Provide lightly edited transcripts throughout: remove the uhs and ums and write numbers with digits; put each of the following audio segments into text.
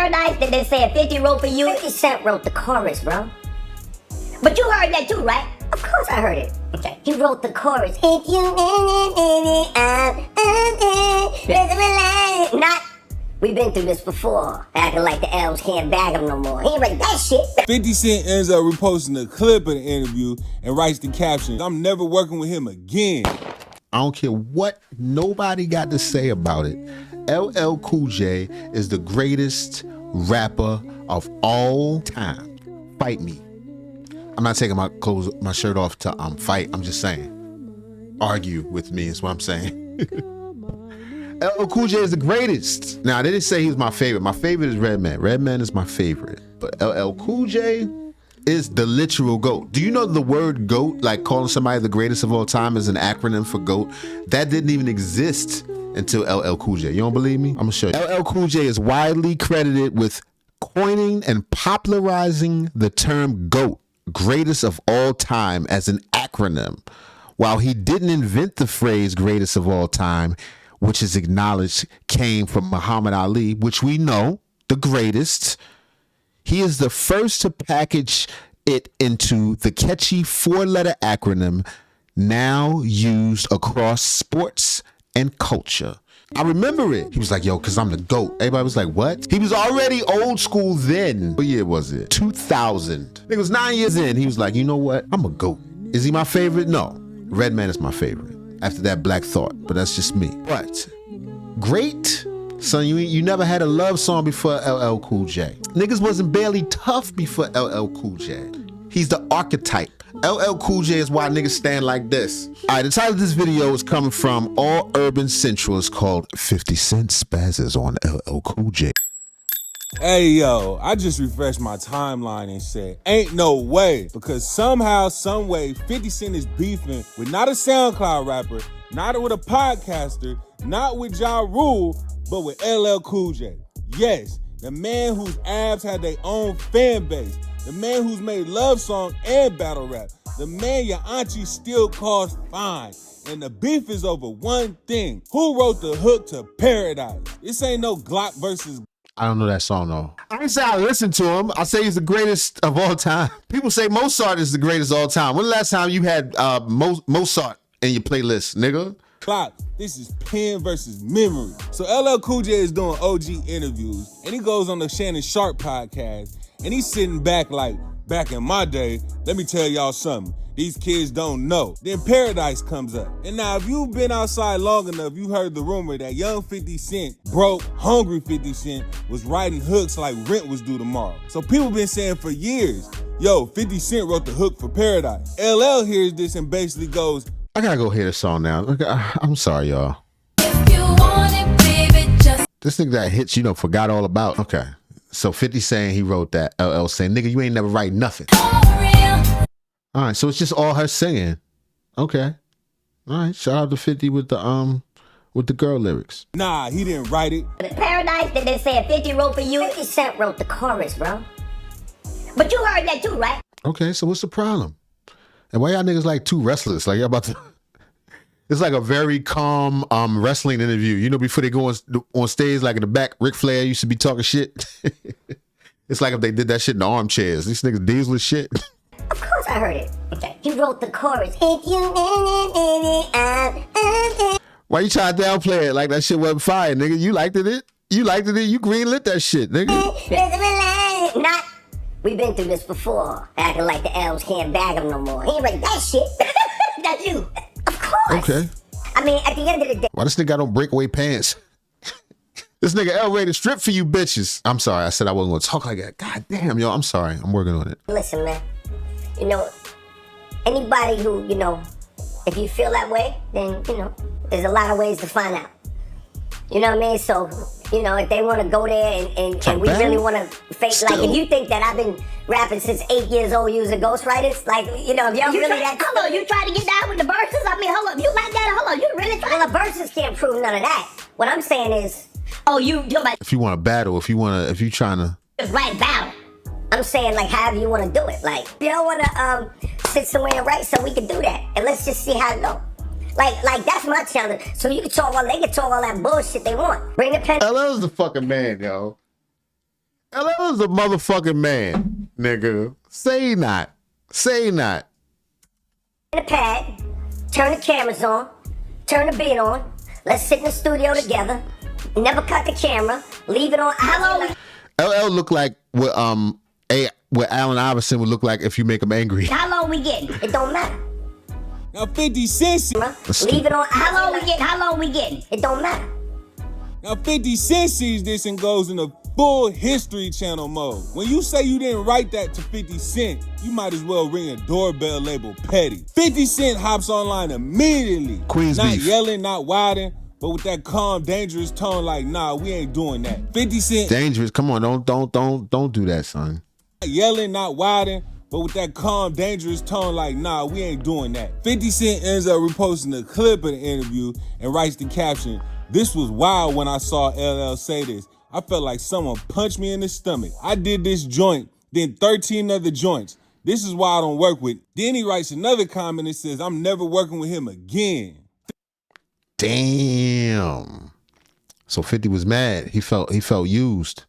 Paradise that they said 50 wrote for you? 50 Cent wrote the chorus, bro. But you heard that too, right? Of course I heard it. Okay. He wrote the chorus. If you not. We've been through this before, acting like the elves can't bag him no more. He ain't write that shit. 50 Cent ends up reposting a clip of the interview and writes the caption, "I'm never working with him again." I don't care what nobody got to say about it. LL Cool J is the greatest rapper of all time. Fight me. I'm not taking my shirt off to fight. I'm just saying. Argue with me is what I'm saying. LL Cool J is the greatest. Now, they didn't say he was my favorite. My favorite is Redman. Redman is my favorite. But LL Cool J is the literal GOAT. Do you know the word GOAT, like calling somebody the greatest of all time, is an acronym for GOAT? That didn't even exist until LL Cool J. You don't believe me? I'm gonna show you. LL Cool J is widely credited with coining and popularizing the term GOAT, greatest of all time, as an acronym. While he didn't invent the phrase greatest of all time, which is acknowledged came from Muhammad Ali, which we know, the greatest, he is the first to package it into the catchy 4-letter acronym now used across sports and culture. I remember it. He was like, yo, because I'm the GOAT. Everybody was like, what? He was already old school then. What year was it? 2000. It was 9 years in. He was like, you know what? I'm a GOAT. Is he my favorite? No. Redman is my favorite. After that, Black Thought, but that's just me. But great, son, you never had a love song before LL Cool J. Niggas wasn't barely tough before LL Cool J. He's the archetype. LL Cool J is why niggas stand like this. All right, the title of this video is coming from All Urban Central. It's called 50 Cent Spazzes on LL Cool J. Hey, yo, I just refreshed my timeline and said, ain't no way. Because somehow, some way, 50 Cent is beefing with not a SoundCloud rapper, not with a podcaster, not with Ja Rule, but with LL Cool J. Yes, the man whose abs had their own fan base. The man who's made love song and battle rap. The man your auntie still calls fine. And the beef is over one thing. Who wrote the hook to Paradise? This ain't no Glock versus... I don't know that song though. I didn't say I listened to him. I say he's the greatest of all time. People say Mozart is the greatest of all time. When the last time you had Mozart in your playlist, nigga? Clock. This is pen versus memory. So LL Cool J is doing OG interviews, and he goes on the Shannon Sharp podcast, and he's sitting back like, back in my day, let me tell y'all something. These kids don't know. Then Paradise comes up. And now if you've been outside long enough, you heard the rumor that young 50 Cent, broke, hungry 50 Cent, was writing hooks like rent was due tomorrow. So people been saying for years, yo, 50 Cent wrote the hook for Paradise. LL hears this and basically goes, I gotta go hear the song now. I'm sorry, y'all. If you want it, baby, just... This nigga that hits, forgot all about. Okay. So 50 saying he wrote that. LL saying, nigga, you ain't never write nothing. All right, so it's just all her singing. Okay. All right, shout out to 50 with the girl lyrics. Nah, he didn't write it. The Paradise that they said 50 wrote for you? 50 Cent wrote the chorus, bro. But you heard that too, right? Okay, so what's the problem? And why y'all niggas like two wrestlers? Like y'all about to... It's like a very calm wrestling interview. Before they go on stage, like in the back, Ric Flair used to be talking shit. It's like if they did that shit in the armchairs. These niggas diesel as shit. Of course I heard it. Okay. He wrote the chorus. Why you trying to downplay it like that shit wasn't fire, nigga? You liked it? You liked it? You greenlit that shit, nigga. Not. We've been through this before, acting like the elves can't bag him no more. He ain't write that shit. That's you. Of course. Okay. I mean, at the end of the day. Why this nigga got on breakaway pants? This nigga L ready to strip for you bitches. I'm sorry, I said I wasn't gonna talk like that. God damn, yo, I'm sorry. I'm working on it. Listen, man. Anybody who, if you feel that way, then, there's a lot of ways to find out. You know what I mean? So, if they want to go there and we really want to fake, like, if you think that I've been rapping since 8 years old using ghostwriters, like, if y'all really that... Hold on, you trying to get down with the verses? I mean, hold on, you like that? Hold on, you really trying... Well, the verses can't prove none of that. What I'm saying is, you're like... If you want to battle, if you trying to... Just write battle. I'm saying, like, however you want to do it. Like, if you don't want to sit somewhere and write, so we can do that. And let's just see how it goes. Like that's my challenge. So you can talk they can talk all that bullshit they want. Bring the pen. LL's the fucking man, yo. LL is a motherfucking man, nigga. Say not. Say not. The pad, turn the cameras on, turn the beat on. Let's sit in the studio together. Never cut the camera. Leave it on. How long? LL look like what Allen Iverson would look like if you make him angry. How long we getting? It don't matter. Now 50 Cent. Leave it on. How long we getting? How long we getting? It don't matter. Now 50 Cent sees this and goes into full History Channel mode. When you say you didn't write that to 50 Cent, you might as well ring a doorbell labeled petty. 50 Cent hops online immediately. Queens not beef. yelling, not wilding, but with that calm, dangerous tone like, nah, we ain't doing that. 50 Cent Dangerous. Come on, don't do that, son. not yelling, not wilding, but with that calm, dangerous tone like, nah, we ain't doing that. 50 Cent ends up reposting a clip of the interview and writes the caption, "This was wild when I saw LL say this. I felt like someone punched me in the stomach. I did this joint, then 13 other joints. This is why I don't work with." Then he writes another comment and says, "I'm never working with him again." Damn. So 50 was mad. He felt used.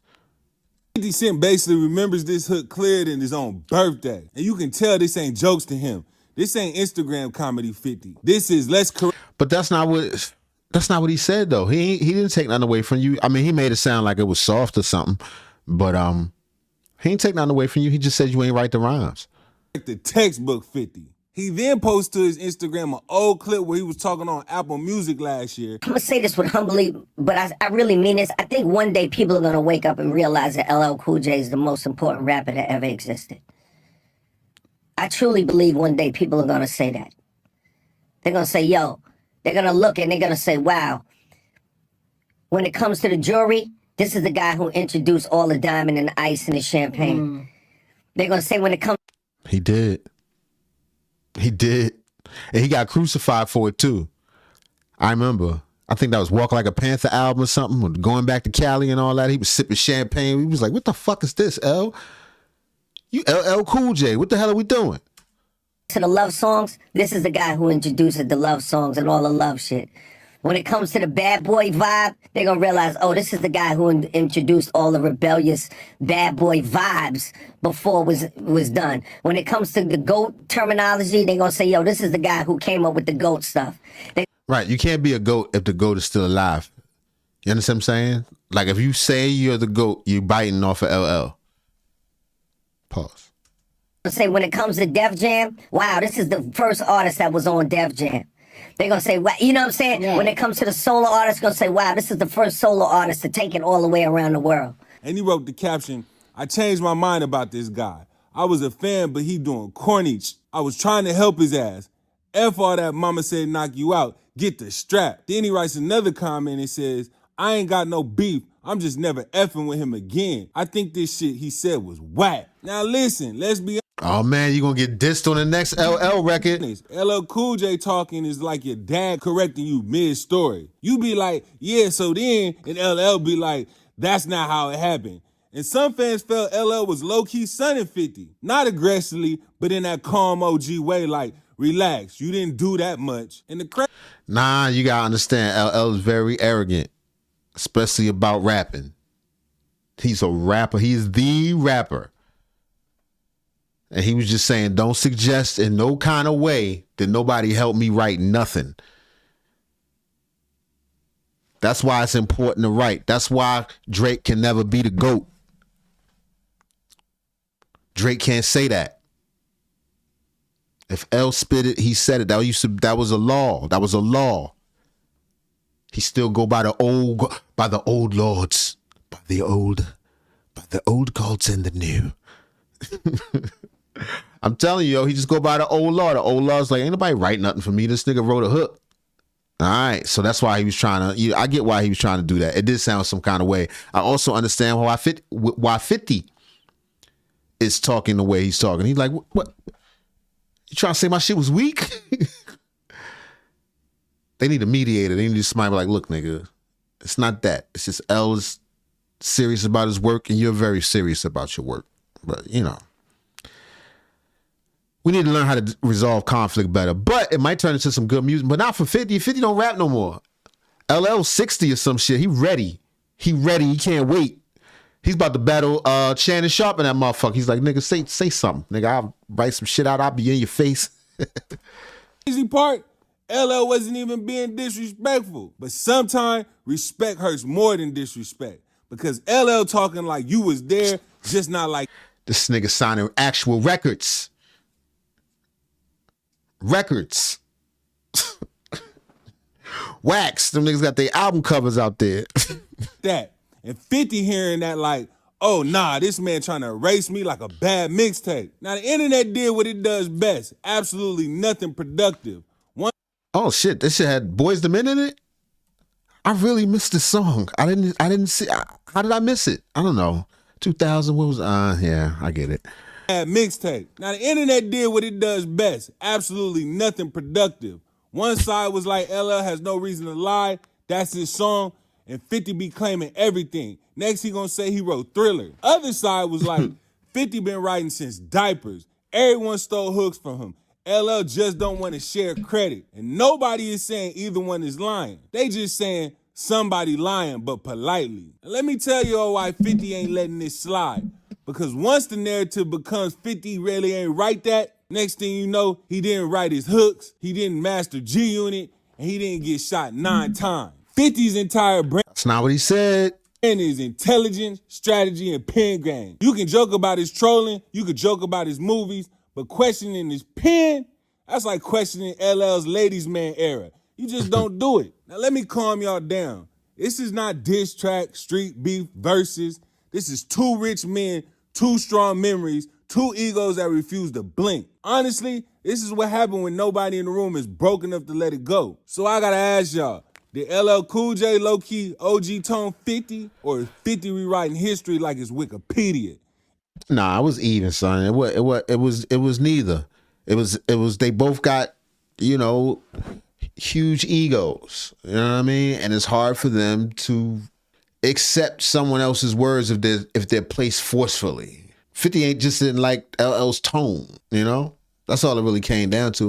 50 Cent basically remembers this hook clear than his own birthday. And you can tell this ain't jokes to him. This ain't Instagram comedy 50. This is let's correct. But that's not what he said though. He didn't take nothing away from you. I mean, he made it sound like it was soft or something, but he ain't take nothing away from you. He just said you ain't write the rhymes. The textbook 50. He then posts to his Instagram an old clip where he was talking on Apple Music last year. I'm gonna say this with humbly, but I really mean this. I think one day people are gonna wake up and realize that LL Cool J is the most important rapper that ever existed. I truly believe one day people are gonna say that. They're gonna say, yo, they're gonna look and they're gonna say, wow, when it comes to the jewelry, this is the guy who introduced all the diamond and the ice and the champagne. They're gonna say when it comes. He did. He did. And he got crucified for it too. I remember. I think that was Walk Like a Panther album or something. Or Going Back to Cali and all that. He was sipping champagne. He was like, what the fuck is this, L? You LL Cool J. What the hell are we doing? To the love songs, this is the guy who introduced the love songs and all the love shit. When it comes to the bad boy vibe, they're gonna realize, oh, this is the guy who introduced all the rebellious bad boy vibes before it was done. When it comes to the GOAT terminology, they're gonna say, yo, this is the guy who came up with the GOAT stuff. Right, you can't be a GOAT if the GOAT is still alive. You understand what I'm saying? Like if you say you're the GOAT, you're biting off of LL. Pause. Say when it comes to Def Jam, wow, this is the first artist that was on Def Jam. They're going to say, wow, you know what I'm saying? Yeah. When it comes to the solo artist, going to say, wow, this is the first solo artist to take it all the way around the world. And he wrote the caption, "I changed my mind about this guy. I was a fan, but he doing corny. I was trying to help his ass. F all that mama said knock you out. Get the strap." Then he writes another comment and says, "I ain't got no beef. I'm just never effing with him again. I think this shit he said was whack." Now listen, let's be honest. Oh man, you gonna get dissed on the next LL record. LL Cool J talking is like your dad correcting you mid-story. You be like, yeah, so then, and LL be like, that's not how it happened. And some fans felt LL was low-key sunning 50. Not aggressively, but in that calm OG way, like, relax, you didn't do that much. And the Nah, you gotta understand, LL is very arrogant, especially about rapping. He's a rapper. He's the rapper. And he was just saying, don't suggest in no kind of way that nobody helped me write nothing. That's why it's important to write. That's why Drake can never be the GOAT. Drake can't say that. If L spit it, he said it. That was a law. That was a law. He still go by the old lords, by the old gods and the new. I'm telling you, yo, he just go by the old law. The old law's like, ain't nobody write nothing for me. This nigga wrote a hook. All right, so that's why he was trying to. I get why he was trying to do that. It did sound some kind of way. I also understand why 50 is talking the way he's talking. He's like, what? You trying to say my shit was weak? They need a mediator. They need somebody like, look, nigga, it's not that. It's just L is serious about his work, and you're very serious about your work. But you know. We need to learn how to resolve conflict better. But it might turn into some good music. But not for 50. 50 don't rap no more. LL 60 or some shit. He ready. He can't wait. He's about to battle Shannon Sharp and that motherfucker. He's like, nigga, say something. Nigga, I'll write some shit out. I'll be in your face. Easy part, LL wasn't even being disrespectful. But sometimes respect hurts more than disrespect. Because LL talking like you was there, just not like... This nigga signing actual records. Records. Wax. Them niggas got their album covers out there. that. And 50 hearing that like, oh, nah, this man trying to erase me like a bad mixtape. Now, the internet did what it does best. Absolutely nothing productive. Oh, shit. This shit had Boys the Men in it? I really missed the song. I didn't see. How did I miss it? I don't know. 2000, what was, yeah, I get it. Bad mixtape. Now, the internet did what it does best. Absolutely nothing productive. One side was like, LL has no reason to lie. That's his song. And 50 be claiming everything. Next, he gonna say he wrote Thriller. Other side was like, 50 been writing since diapers. Everyone stole hooks from him. LL just don't want to share credit. And nobody is saying either one is lying. They just saying somebody lying, but politely. And let me tell you all why 50 ain't letting this slide. Because once the narrative becomes 50 really ain't write that, next thing you know, he didn't write his hooks, he didn't master G Unit, and he didn't get shot 9 times. 50's entire brand. That's not what he said. And his intelligence, strategy, and pen game. You can joke about his trolling, you can joke about his movies, but questioning his pen, that's like questioning LL's ladies man era. You just don't do it. Now let me calm y'all down. This is not diss track, street beef, verses. This is 2 rich men, 2 strong memories, 2 egos that refuse to blink. Honestly, this is what happened when nobody in the room is broke enough to let it go. So I gotta ask y'all, did LL Cool J low-key OG tone 50, or is 50 rewriting history like it's Wikipedia? Nah, it was even, son. It was neither. It was they both got, you know, huge egos. You know what I mean? And it's hard for them to accept someone else's words if they're placed forcefully. 50 ain't just didn't like LL's tone, you know? That's all it really came down to.